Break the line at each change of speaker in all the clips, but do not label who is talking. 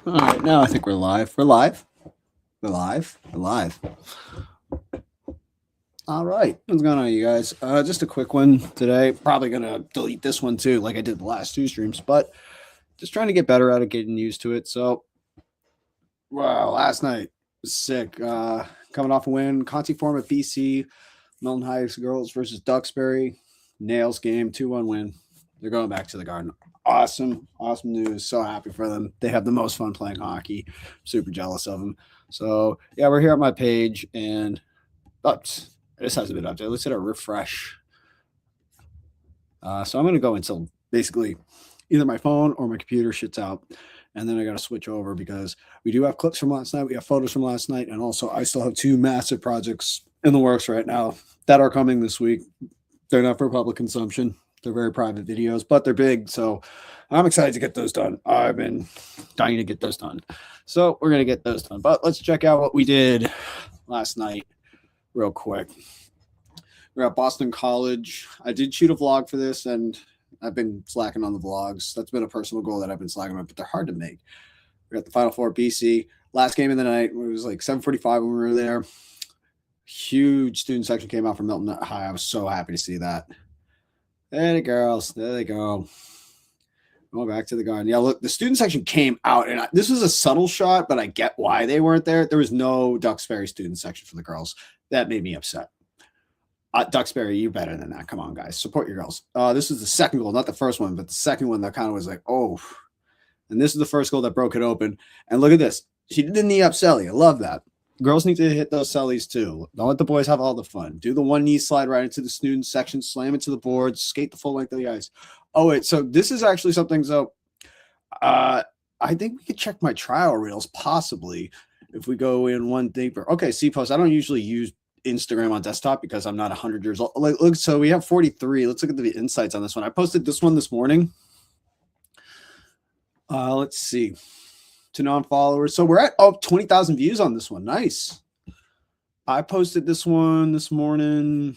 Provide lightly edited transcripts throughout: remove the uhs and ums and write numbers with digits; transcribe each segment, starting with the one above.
All right, now I think we're live. We're live. We're live. We're live. All right, what's going on, you guys? Just a quick one today. Probably gonna delete this one too, like I did the last two streams, but just trying to get better at it, getting used to it. So, wow, last night was sick. Coming off a win, Conti form at BC, Milton Heights girls versus Duxbury, Nails game, 2-1 win. They're going back to the Garden. Awesome news. So happy for them. They have the most fun playing hockey. Super jealous of them. So yeah, we're here at my page, and this hasn't been updated. Let's hit a refresh. So I'm going to go until basically either my phone or my computer shits out, and then I got to switch over because we do have clips from last night. We have photos from last night, and also I still have two massive projects in the works right now that are coming this week. They're not for public consumption. They're very private videos, but they're big. So I'm excited to get those done. I've been dying to get those done. So we're going to get those done. But let's check out what we did last night real quick. We're at Boston College. I did shoot a vlog for this, and I've been slacking on the vlogs. That's been a personal goal that I've been slacking on, but they're hard to make. We're at the Final Four BC. Last game of the night, it was like 7:45 when we were there. Huge student section came out from Milton High. I was so happy to see that. There the girls. There they go. Going back to the Garden. Yeah, look, the student section came out, and this was a subtle shot, but I get why they weren't there. There was no Duxbury student section for the girls. That made me upset. Duxbury, you're better than that. Come on, guys. Support your girls. This was the second goal, not the first one, but the second one that kind of was like, oh. And this is the first goal that broke it open. And look at this. She did the knee up celly. I love that. Girls need to hit those cellies too. Don't let the boys have all the fun. Do the one knee slide right into the student section, slam it to the board, skate the full length of the ice. Oh, wait. So this is actually something. So I think we could check my trial reels possibly if we go in one deeper. Okay, C-Post. I don't usually use Instagram on desktop because I'm not 100 years old. Like, look, so we have 43. Let's look at the insights on this one. I posted this one this morning. Let's see. To non-followers. So we're at 20,000 views on this one. Nice. I posted this one this morning.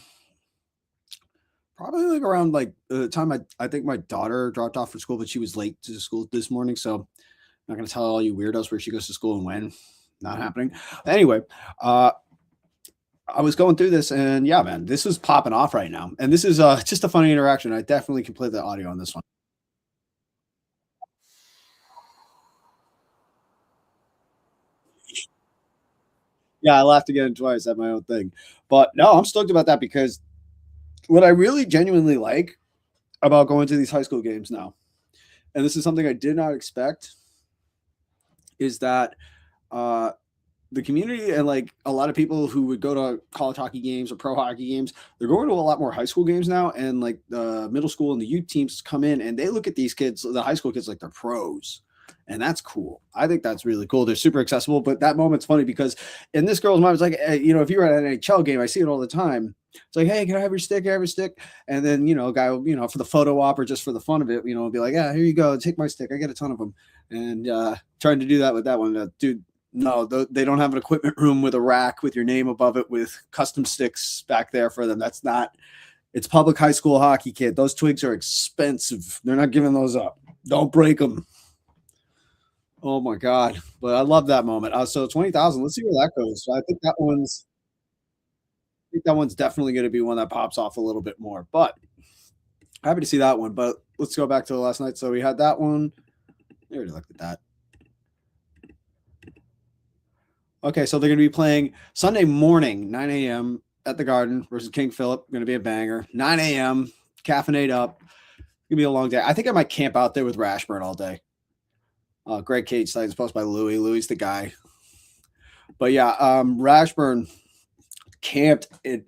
Probably like around like the time I think my daughter dropped off for school, but she was late to school this morning. So I'm not going to tell all you weirdos where she goes to school and when. Not happening. Anyway, I was going through this, and yeah, man, this is popping off right now. And this is just a funny interaction. I definitely can play the audio on this one. Yeah, I laughed again twice at my own thing. But no, I'm stoked about that because what I really genuinely like about going to these high school games now, and this is something I did not expect, is that the community and like a lot of people who would go to college hockey games or pro hockey games, they're going to a lot more high school games now. And like the middle school and the youth teams come in and they look at these kids, the high school kids, like they're pros. And that's cool. I think that's really cool. They're super accessible. But that moment's funny because in this girl's mind, it's like, hey, if you're at an NHL game, I see it all the time. It's like, hey, can I have your stick? Can I have your stick? And then, a guy, for the photo op or just for the fun of it, be like, yeah, here you go. Take my stick. I get a ton of them. And trying to do that with that one, dude. No, they don't have an equipment room with a rack with your name above it with custom sticks back there for them. That's not. It's public high school hockey, kid. Those twigs are expensive. They're not giving those up. Don't break them. Oh my God. But I love that moment. So 20,000, let's see where that goes. So I think that one's definitely going to be one that pops off a little bit more, but happy to see that one. But let's go back to last night. So we had that one. I already looked at that. Okay. So they're going to be playing Sunday morning, 9 a.m. at the Garden versus King Philip. Going to be a banger. 9 a.m. Caffeinate up. It's going to be a long day. I think I might camp out there with Rashburn all day. Greg Cage site is posted by Louis. Louis the guy. But yeah, Rashburn camped it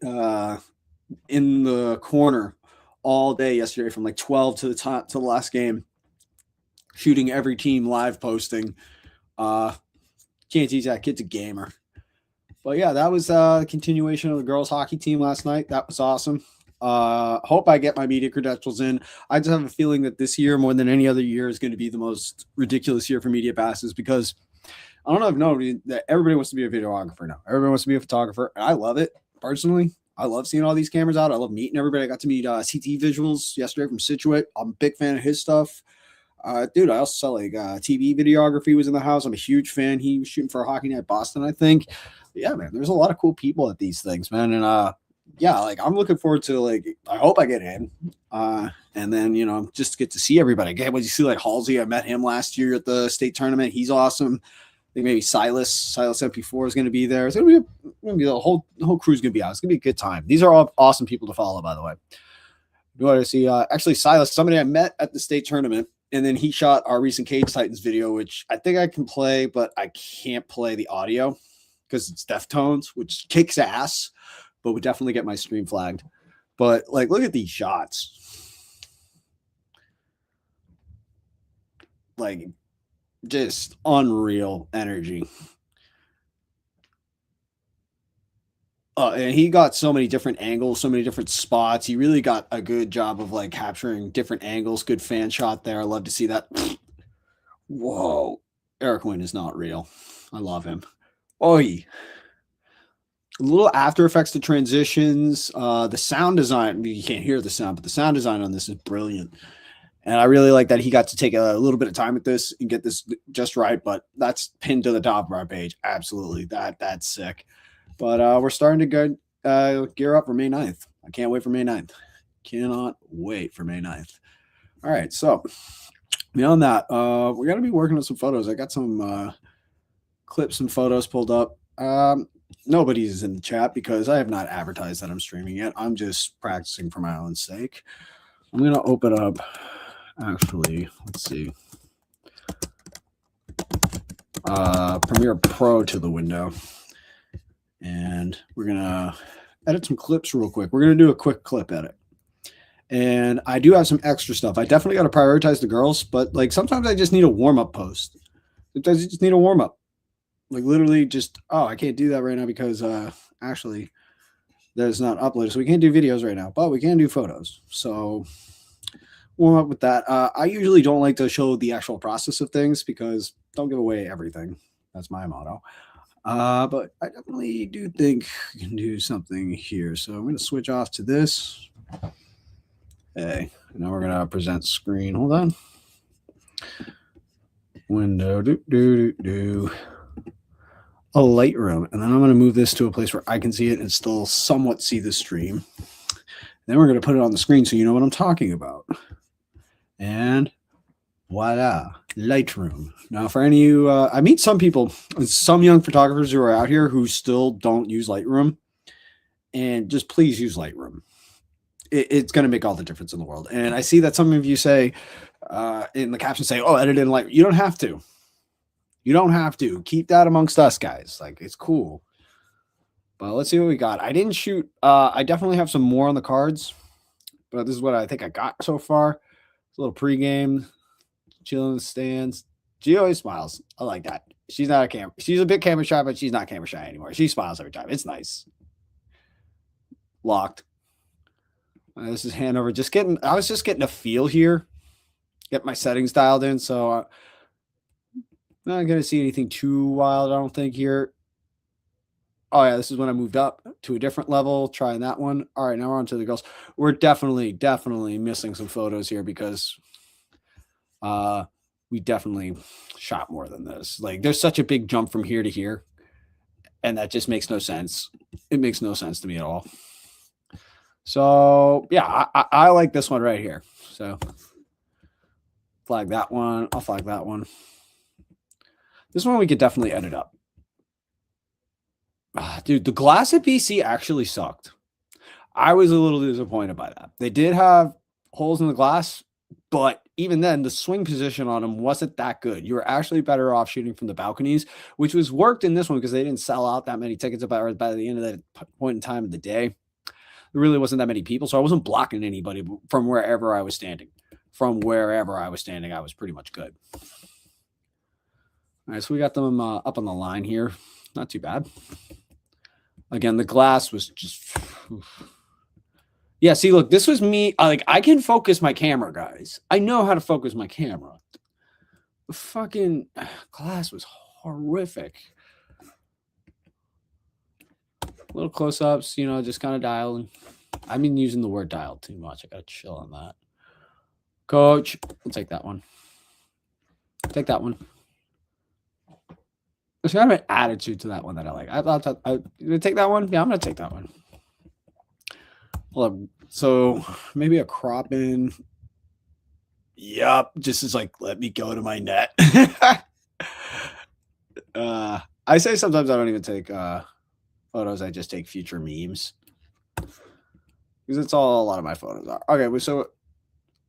in the corner all day yesterday from like 12 to the last game, shooting every team live posting. Can't teach that kid's a gamer. But yeah, that was a continuation of the girls hockey team last night. That was awesome. Hope I get my media credentials in. I just have a feeling that this year, more than any other year, is going to be the most ridiculous year for media passes because I don't know if nobody that everybody wants to be a videographer now. Everybody wants to be a photographer, and I love it personally. I love seeing all these cameras out. I love meeting everybody. I got to meet CT Visuals yesterday from Situate. I'm a big fan of his stuff. Dude, I also saw like TV videography was in the house. I'm a huge fan. He was shooting for Hockey Night Boston, I think. But yeah, man, there's a lot of cool people at these things, man. And yeah, like I'm looking forward to like I hope I get in. And then just get to see everybody. Again, when you see like Halsey, I met him last year at the state tournament. He's awesome. I think maybe Silas MP4 is going to be there. It's going to be the whole crew's going to be out. It's going to be a good time. These are all awesome people to follow, by the way. You want to see actually Silas, somebody I met at the state tournament, and then he shot our recent Cage Titans video, which I think I can play, but I can't play the audio because it's Deftones, which kicks ass, but would definitely get my stream flagged. But like, look at these shots. Like, just unreal energy. And he got so many different angles, so many different spots. He really got a good job of like capturing different angles. Good fan shot there. I love to see that. Whoa. Eric Wynn is not real. I love him. Oi. A little After Effects to transitions. The sound design, you can't hear the sound, but the sound design on this is brilliant. And I really like that he got to take a little bit of time with this and get this just right, but that's pinned to the top of our page. Absolutely. That's sick. But we're starting to go gear up for May 9th. I can't wait for May 9th. Cannot wait for May 9th. All right, so beyond that, we're going to be working on some photos. I got some clips and photos pulled up. Nobody's in the chat because I have not advertised that I'm streaming yet. I'm just practicing for my own sake. I'm going to open up, actually, let's see, Premiere Pro to the window. And we're going to edit some clips real quick. We're going to do a quick clip edit. And I do have some extra stuff. I definitely got to prioritize the girls, but like sometimes I just need a warm-up post. Sometimes you just need a warm-up. Like literally just, I can't do that right now because actually there's not uploaded. So we can't do videos right now, but we can do photos. So warm up with that. I usually don't like to show the actual process of things because don't give away everything. That's my motto. But I definitely do think we can do something here. So I'm going to switch off to this. Hey, now we're going to present screen. Hold on. Window, a Lightroom. And then I'm going to move this to a place where I can see it and still somewhat see the stream. Then we're going to put it on the screen so you know what I'm talking about. And voila, Lightroom. Now, for any of you, I meet some people, some young photographers who are out here who still don't use Lightroom. And just please use Lightroom. It's going to make all the difference in the world. And I see that some of you say in the caption say, edit in Lightroom. You don't have to. You don't have to. Keep that amongst us, guys. Like, it's cool. But let's see what we got. I didn't shoot. I definitely have some more on the cards. But this is what I think I got so far. It's a little pregame. Chilling in the stands. She always smiles. I like that. She's not a camera. She's a bit camera shy, but she's not camera shy anymore. She smiles every time. It's nice. Locked. This is Hanover. I was just getting a feel here. Get my settings dialed in. So not going to see anything too wild, I don't think, here. Oh, yeah, this is when I moved up to a different level, trying that one. All right, now we're on to the girls. We're definitely missing some photos here because we definitely shot more than this. Like, there's such a big jump from here to here, and that just makes no sense. It makes no sense to me at all. So, yeah, I like this one right here. So, flag that one. I'll flag that one. This one we could definitely edit up. Dude, the glass at BC actually sucked. I was a little disappointed by that. They did have holes in the glass, but even then, the swing position on them wasn't that good. You were actually better off shooting from the balconies, which was worked in this one because they didn't sell out that many tickets by the end of that point in time of the day. There really wasn't that many people, so I wasn't blocking anybody from wherever I was standing. From wherever I was standing, I was pretty much good. All right, so we got them up on the line here. Not too bad. Again, the glass was just... Yeah, see, look, this was me. I can focus my camera, guys. I know how to focus my camera. The fucking glass was horrific. Little close-ups, just kind of dialing. I've been using the word dial too much. I got to chill on that. Coach, we'll take that one. Take that one. There's kind of an attitude to that one that I like. I thought I take that one. Yeah, I'm gonna take that one. Well, so maybe a crop in. Yup, just as like let me go to my net. I say sometimes I don't even take photos. I just take future memes because it's all a lot of my photos are. Okay, so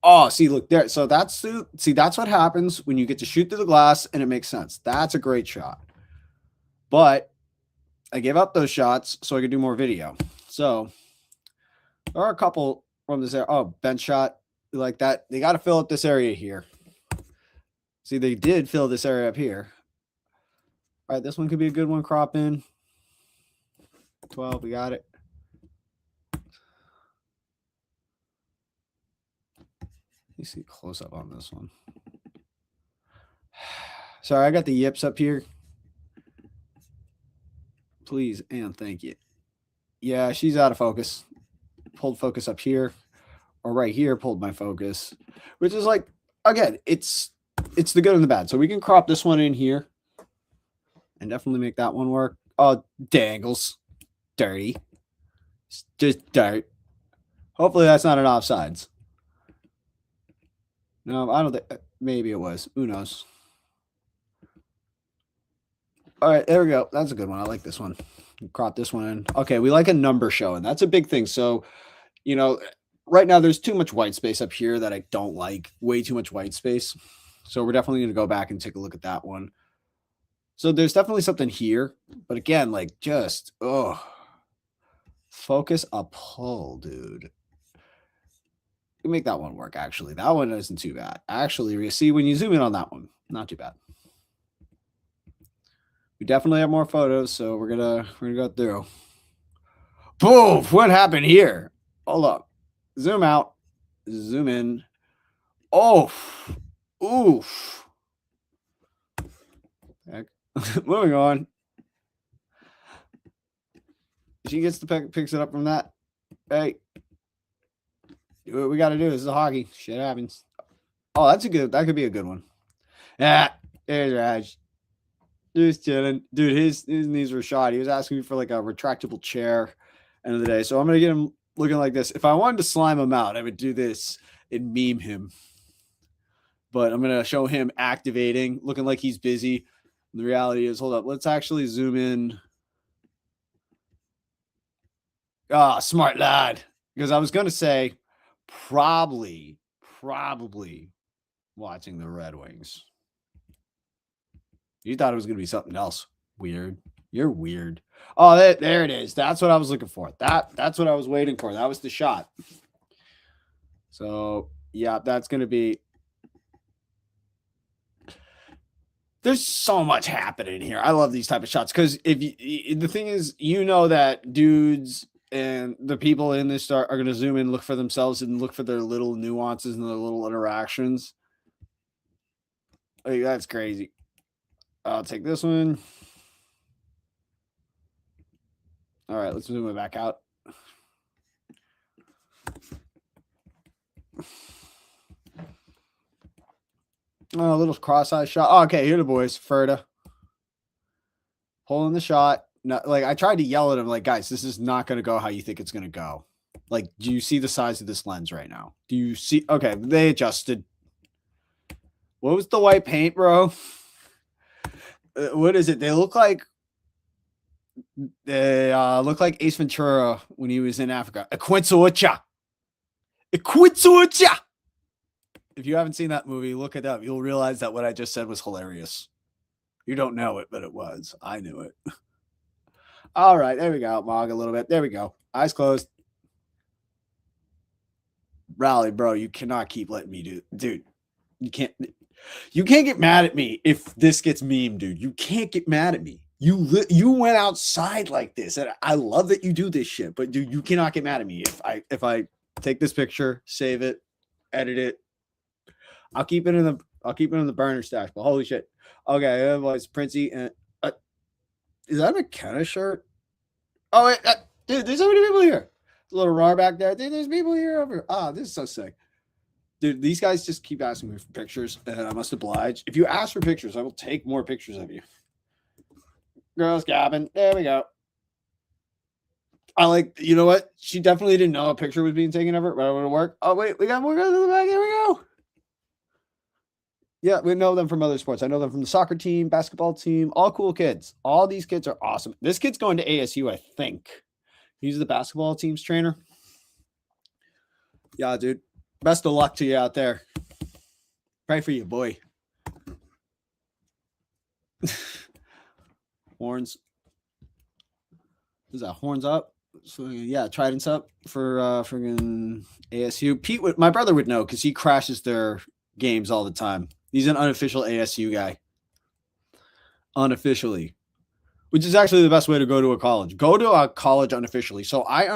oh, see, look there. So that's what happens when you get to shoot through the glass and it makes sense. That's a great shot. But I gave up those shots so I could do more video. So there are a couple from this area. Oh, bench shot like that. They got to fill up this area here. See, they did fill this area up here. All right, this one could be a good one. Crop in. 12, we got it. Let me see close up on this one. Sorry, I got the yips up here. Please and thank you. Yeah, she's out of focus. Pulled focus up here, or right here pulled my focus, which is like, again, it's the good and the bad. So we can crop this one in here and definitely make that one work. Oh, dangles. Dirty. Just dirt. Hopefully that's not an offsides. No, I don't think. Maybe it was. Who knows? All right, there we go. That's a good one. I like this one. Crop this one in. Okay, we like a number showing. That's a big thing. So, you know, right now there's too much white space up here that I don't like. Way too much white space. So we're definitely going to go back and take a look at that one. So there's definitely something here. But again, like just, focus a pull, dude. You make that one work, actually. That one isn't too bad. Actually, you see when you zoom in on that one, not too bad. We definitely have more photos, so we're gonna go through. Boom! What happened here? Hold up. Zoom out. Zoom in. Oh, oof. Heck. Moving on. She gets the picks it up from that. Hey, do what we got to do. This is hockey. Shit happens. Oh, that could be a good one. Yeah, there's Raj. Just chilling. Dude, his knees were shot. He was asking me for like a retractable chair end of the day. So I'm going to get him looking like this. If I wanted to slime him out, I would do this and meme him. But I'm going to show him activating, looking like he's busy. And the reality is, hold up. Let's actually zoom in. Ah, smart lad. Because I was going to say probably watching the Red Wings. You thought it was going to be something else. Weird. You're weird. Oh, there it is. That's what I was looking for. That's what I was waiting for. That was the shot. So, yeah, that's going to be. There's so much happening here. I love these type of shots because the thing is, you know that dudes and the people in this are going to zoom in, look for themselves, and look for their little nuances and their little interactions. Like, that's crazy. I'll take this one. All right, let's zoom it back out. Oh, a little cross-eye shot. Oh, okay, here the boys. Ferda. Pulling the shot. No, like, I tried to yell at him, like, guys, this is not going to go how you think it's going to go. Like, do you see the size of this lens right now? Do you see? Okay, they adjusted. What was the white paint, bro? What is it? They look like Ace Ventura when he was in Africa. Equinsucha. Equinsucha. If you haven't seen that movie, look it up. You'll realize that what I just said was hilarious. You don't know it, but it was. I knew it. All right, there we go. Mog a little bit. There we go. Eyes closed. Rally, bro. You cannot keep letting me do, dude. You can't get mad at me if this gets memed, dude. You can't get mad at me. You went outside like this, and I love that you do this shit. But dude, you cannot get mad at me if I take this picture, save it, edit it. I'll keep it in the burner stash. But holy shit. Okay, it was Princey and is that a McKenna shirt? Oh wait, dude, there's so many people here. There's a little RAR back there. Dude, there's people here over. Ah, this is so sick. Dude, these guys just keep asking me for pictures, and I must oblige. If you ask for pictures, I will take more pictures of you. Girls cabin. There we go. I like, you know what? She definitely didn't know a picture was being taken of her, but it would work. Oh, wait, we got more guys in the back. Here we go. Yeah, we know them from other sports. I know them from the soccer team, basketball team, all cool kids. All these kids are awesome. This kid's going to ASU, I think. He's the basketball team's trainer. Yeah, dude. Best of luck to you out there. Pray for you, boy. Horns. Is that horns up? So yeah, Trident's up for friggin' ASU. Pete, my brother would know because he crashes their games all the time. He's an unofficial ASU guy. Unofficially. Which is actually the best way to go to a college. Go to a college unofficially. So I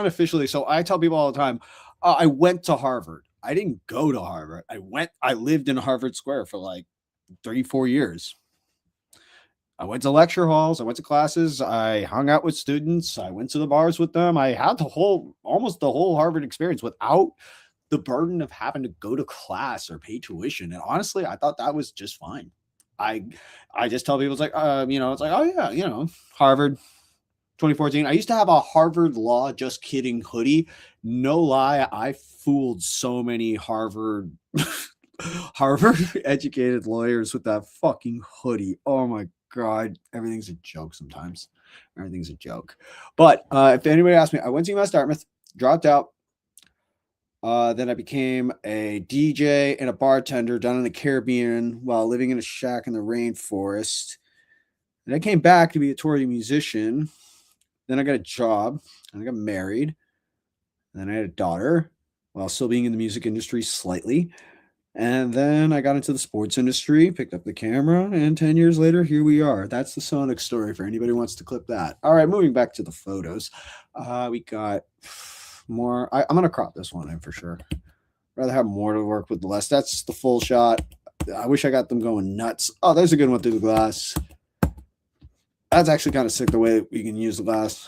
tell people all the time, I went to Harvard. I didn't go to Harvard. I lived in Harvard Square for like 3-4 years. I went to lecture halls. I went to classes. I hung out with students. I went to the bars with them. I had almost the whole Harvard experience without the burden of having to go to class or pay tuition. And honestly, I thought that was just fine. I just tell people, it's like, it's like, oh yeah, Harvard 2014. I used to have a Harvard Law Just Kidding hoodie. No lie, I fooled so many Harvard educated lawyers with that fucking hoodie. Oh my God, everything's a joke sometimes. Everything's a joke. But if anybody asks me, I went to UMass Dartmouth, dropped out. Then I became a DJ and a bartender down in the Caribbean while living in a shack in the rainforest. And I came back to be a touring musician. Then I got a job and I got married. And then I had a daughter while still being in the music industry slightly. And then I got into the sports industry, picked up the camera, and 10 years later, here we are. That's the SoNick story for anybody who wants to clip that. All right, moving back to the photos. We got more. I'm going to crop this one in for sure. Rather have more to work with less. That's the full shot. I wish I got them going nuts. Oh, there's a good one through the glass. That's actually kind of sick the way that we can use the glass.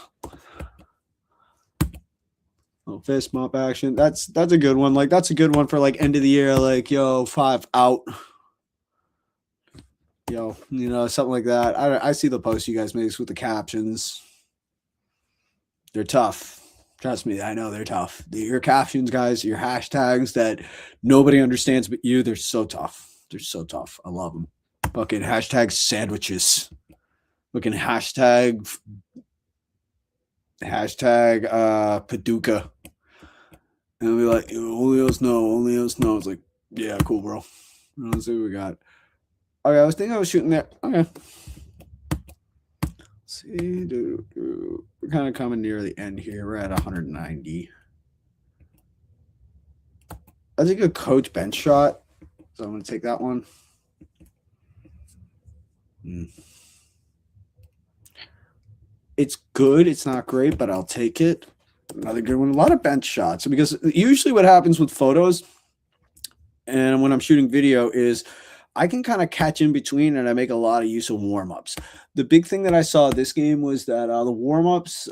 Oh, fist bump action. That's a good one. Like, that's a good one for like end of the year. Like, yo, 5 out. Yo, something like that. I see the posts you guys make with the captions. They're tough. Trust me, I know they're tough. Your captions, guys, your hashtags that nobody understands but you, they're so tough. They're so tough. I love them. Fucking hashtag sandwiches. Fucking hashtag Paducah. And I'll be like, only us know. It's like, yeah, cool, bro. Let's see what we got. Okay, I was thinking I was shooting there. Okay. Let's see. We're kind of coming near the end here. We're at 190. That's a good coach bench shot. So I'm going to take that one. It's good. It's not great, but I'll take it. Another good one. A lot of bench shots, because usually what happens with photos and when I'm shooting video is I can kind of catch in between, and I make a lot of use of warm-ups. The big thing that I saw this game was that the warm-ups,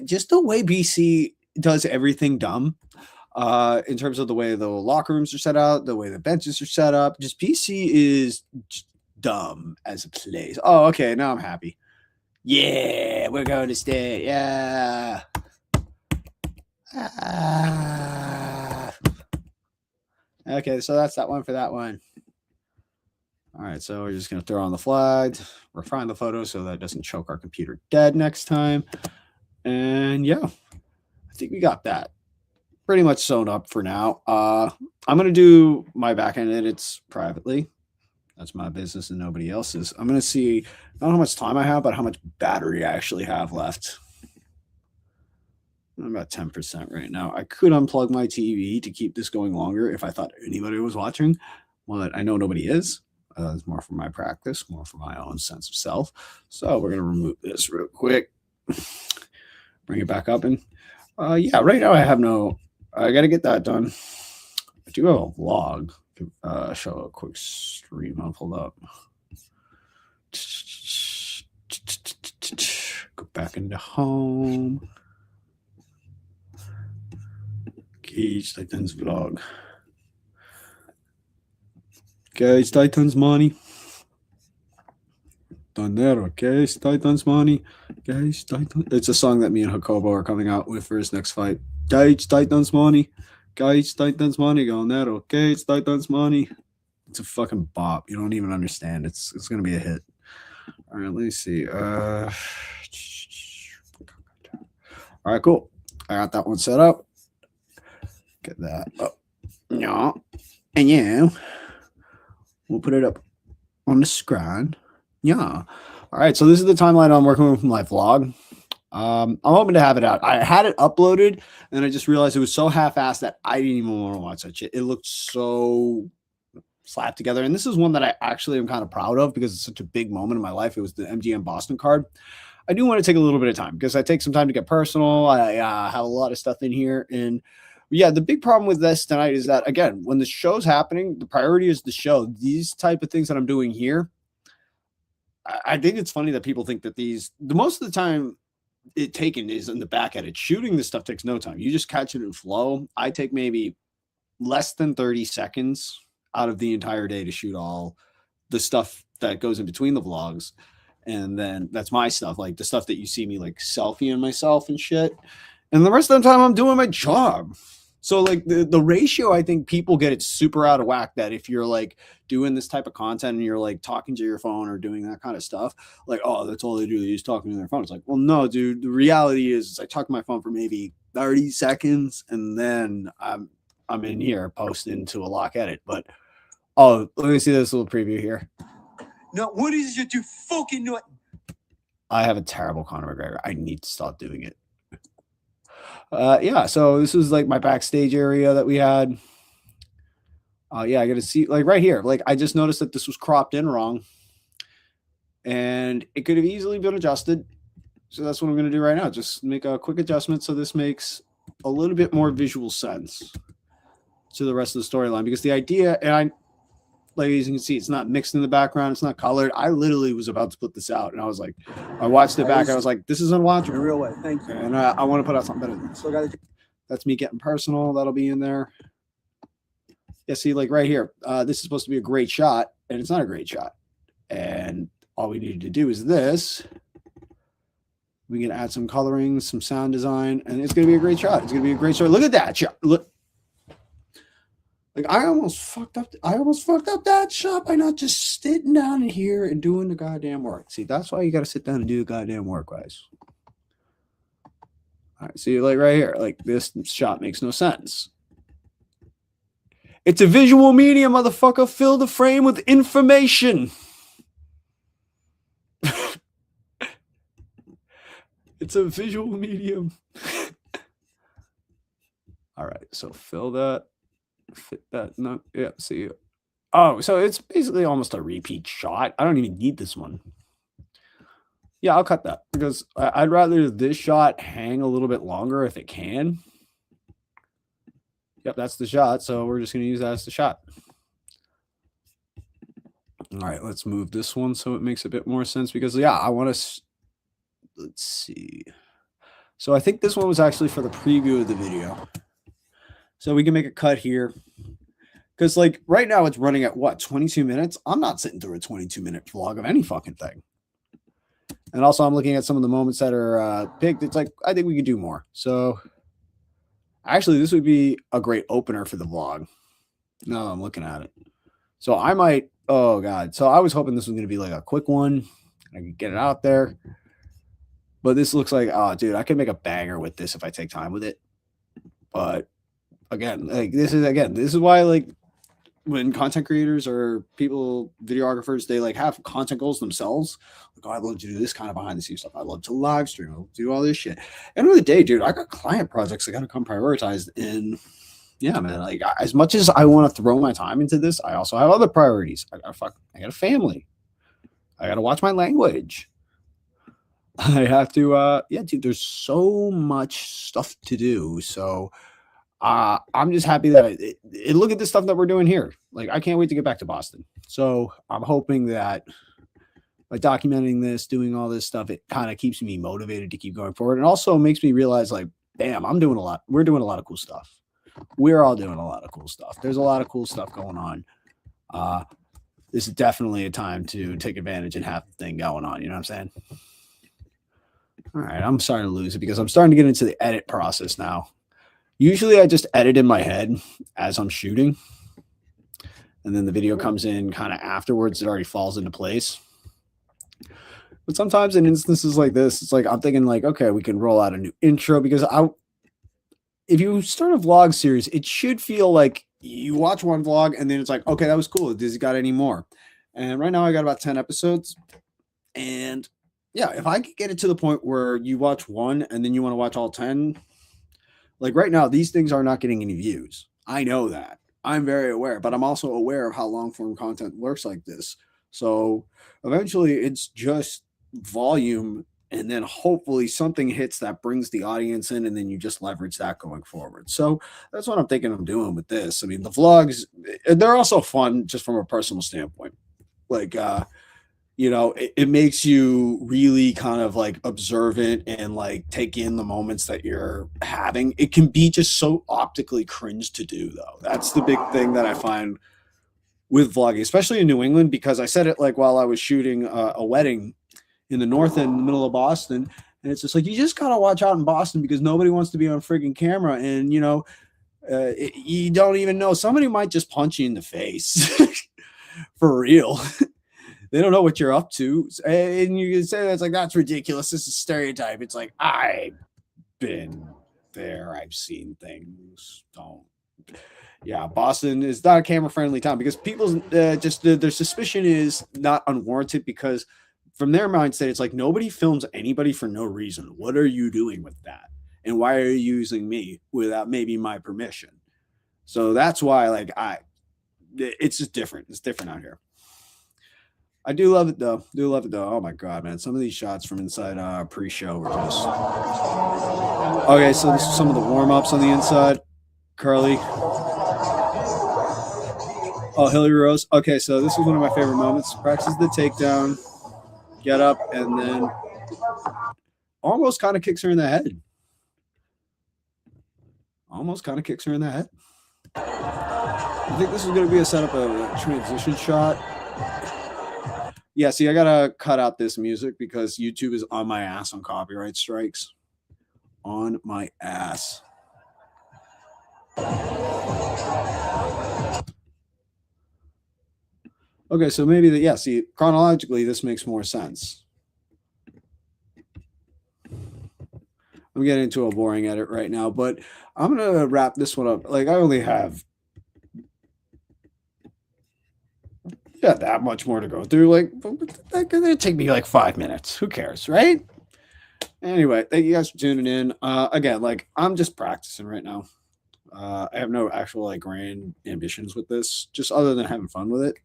just the way BC does everything dumb, in terms of the way the locker rooms are set out, the way the benches are set up. Just BC is dumb as a place. Oh, okay. Now I'm happy. Yeah, we're going to stay. Yeah. Okay, so that's that one for that one. All right, so we're just going to throw on the flag, refine the photo so that it doesn't choke our computer dead next time. And yeah, I think we got that pretty much sewn up for now. I'm going to do my back-end edits privately. That's my business and nobody else's. I'm going to see not how much time I have, but how much battery I actually have left. I'm about 10% right now. I could unplug my TV to keep this going longer if I thought anybody was watching, but I know nobody is. It's more for my practice, more for my own sense of self. So we're going to remove this real quick. Bring it back up. And yeah, right now I got to get that done. I do have a vlog. Show a quick stream. I'll pull up. Go back into home. Gage Titans vlog. Okay, it's Titans money. Dinero, okay, it's Titans money. Okay, it's Titans. It's a song that me and Jacobo are coming out with for his next fight. Okay, it's Titans money. Okay, it's Titans money. Dinero, okay, it's Titans money. It's a fucking bop. You don't even understand. It's gonna be a hit. All right, let me see. All right, cool. I got that one set up. Get that up. Yeah. And yeah, we'll put it up on the screen. Yeah. All right. So this is the timeline I'm working with my vlog. I'm hoping to have it out. I had it uploaded and I just realized it was so half-assed that I didn't even want to watch that shit. It looked so slapped together. And this is one that I actually am kind of proud of because it's such a big moment in my life. It was the MGM Boston card. I do want to take a little bit of time because I take some time to get personal. I have a lot of stuff in here. And yeah, the big problem with this tonight is that, again, when the show's happening, the priority is the show. These type of things that I'm doing here, I think it's funny that people think that the most of the time it taken is in the back edit. Shooting this stuff takes no time. You just catch it in flow. I take maybe less than 30 seconds out of the entire day to shoot all the stuff that goes in between the vlogs. And then that's my stuff, like the stuff that you see me like selfieing myself and shit. And the rest of the time I'm doing my job. So like the ratio, I think people get it super out of whack that if you're like doing this type of content and you're like talking to your phone or doing that kind of stuff, like, oh, that's all they do. They just talking to their phone. It's like, well, no, dude, the reality is I talk to my phone for maybe 30 seconds and then I'm in here posting to a lock edit. But oh, let me see this little preview here.
No, what is it you fucking know?
I have a terrible Conor McGregor. I need to stop doing it. Yeah, so this is like my backstage area that we had. Yeah, I got to see like right here. Like I just noticed that this was cropped in wrong and it could have easily been adjusted. So that's what I'm going to do right now. Just make a quick adjustment so this makes a little bit more visual sense to the rest of the storyline, because the idea, and like as you can see, it's not mixed in the background. It's not colored. I literally was about to put this out and I was like, I watched it back. I was like, this is unwatchable.
In a real way. Thank you.
And I want to put out something better than this. That's me getting personal. That'll be in there. Yeah, see, like right here, this is supposed to be a great shot and it's not a great shot. And all we needed to do is this. We can add some coloring, some sound design, and it's going to be a great shot. It's going to be a great shot. Look at that shot. Look. Like I almost fucked up that shot by not just sitting down in here and doing the goddamn work. See, that's why you got to sit down and do the goddamn work, guys. All right, see, like right here, like this shot makes no sense. It's a visual medium, motherfucker. Fill the frame with information. It's a visual medium. All right, so fill that. Fit that. No, yeah, see. Oh, so it's basically almost a repeat shot. I don't even need this one. Yeah, I'll cut that because I'd rather this shot hang a little bit longer if it can. Yep, that's the shot. So we're just going to use that as the shot. All right, let's move this one so it makes a bit more sense because, yeah, I want to. Let's see. So I think this one was actually for the preview of the video. So we can make a cut here. Because, like, right now it's running at, what, 22 minutes? I'm not sitting through a 22-minute vlog of any fucking thing. And also I'm looking at some of the moments that are picked. It's like, I think we could do more. So, actually, this would be a great opener for the vlog. Now I'm looking at it. So I might, oh, God. So I was hoping this was going to be, like, a quick one. I could get it out there. But this looks like, oh, dude, I could make a banger with this if I take time with it. But again, like this is why, like, when content creators or people, videographers, they like have content goals themselves. Like, oh, I'd love to do this kind of behind the scenes stuff. I love to live stream. I'll do all this shit. End of the day, dude, I got client projects that got to come prioritized. And yeah, man, like as much as I want to throw my time into this, I also have other priorities. I got a family. I got to watch my language. I have to, yeah, dude, there's so much stuff to do. So I'm just happy that look at the stuff that we're doing here. Like, I can't wait to get back to Boston. So I'm hoping that by documenting this, doing all this stuff, it kind of keeps me motivated to keep going forward. And also makes me realize, like, damn, I'm doing a lot. We're doing a lot of cool stuff. We're all doing a lot of cool stuff. There's a lot of cool stuff going on. this is definitely a time to take advantage and have the thing going on. You know what I'm saying? All right, I'm starting to lose it because I'm starting to get into the edit process now. Usually I just edit in my head as I'm shooting, and then the video comes in kind of afterwards. It already falls into place. But sometimes in instances like this, it's like I'm thinking like, okay, we can roll out a new intro because if you start a vlog series, it should feel like you watch one vlog and then it's like, okay, that was cool. Does he got any more? And right now I got about 10 episodes. And yeah, if I could get it to the point where you watch one and then you want to watch all 10, like right now, these things are not getting any views. I know that. I'm very aware, but I'm also aware of how long form content works like this. So eventually it's just volume, and then hopefully something hits that brings the audience in, and then you just leverage that going forward. So that's what I'm thinking I'm doing with this. I mean, the vlogs, they're also fun just from a personal standpoint. Like, it makes you really kind of like observant and like take in the moments that you're having. It can be just so optically cringe to do, though. That's the big thing that I find with vlogging, especially in New England, because I said it like while I was shooting a wedding in the north end, in the middle of Boston. And it's just like, you just got to watch out in Boston because nobody wants to be on friggin' camera. And, you don't even know. Somebody might just punch you in the face for real. They don't know what you're up to. And you can say that's like, that's ridiculous. This is a stereotype. It's like, I've been there. I've seen things. Yeah, Boston is not a camera-friendly town because people's their suspicion is not unwarranted because from their mindset, it's like nobody films anybody for no reason. What are you doing with that? And why are you using me without maybe my permission? So that's why, it's just different. It's different out here. I do love it though. Oh my god, man! Some of these shots from inside pre-show were just okay. So this is some of the warm-ups on the inside. Curly. Oh, Hillary Rose. Okay, so this is one of my favorite moments. Practices the takedown. Get up, and then almost kind of kicks her in the head. I think this is going to be a setup of a transition shot. Yeah, see, I got to cut out this music because YouTube is on my ass on copyright strikes. On my ass. Okay, so maybe see, chronologically, this makes more sense. I'm getting into a boring edit right now, but I'm going to wrap this one up. Like, I only have that much more to go through. Like, that's going to take me like 5 minutes. Who cares, right? Anyway, thank you guys for tuning in. Again, like, I'm just practicing right now. I have no actual, like, grand ambitions with this, just other than having fun with it.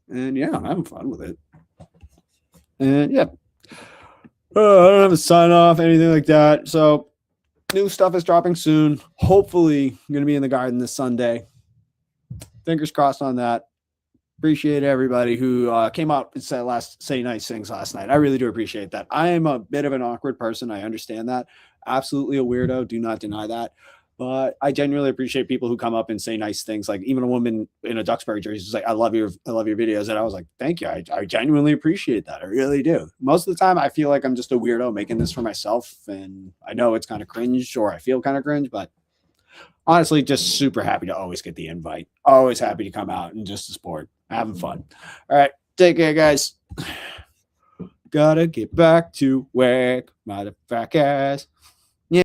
And yeah, I'm having fun with it. And yeah, I don't have a sign off, anything like that. So new stuff is dropping soon. Hopefully, I'm going to be in the garden this Sunday. Fingers crossed on that. Appreciate everybody who came out and say nice things last night. I really do appreciate that. I am a bit of an awkward person. I understand that. Absolutely a weirdo. Do not deny that. But I genuinely appreciate people who come up and say nice things. Like even a woman in a Duxbury jersey is like, I love your videos. And I was like, thank you. I genuinely appreciate that. I really do. Most of the time I feel like I'm just a weirdo making this for myself. And I know it's kind of cringe, or I feel kind of cringe, but honestly, just super happy to always get the invite. Always happy to come out and just to support. Having fun. All right. Take care, guys. Gotta get back to work, motherfuckers.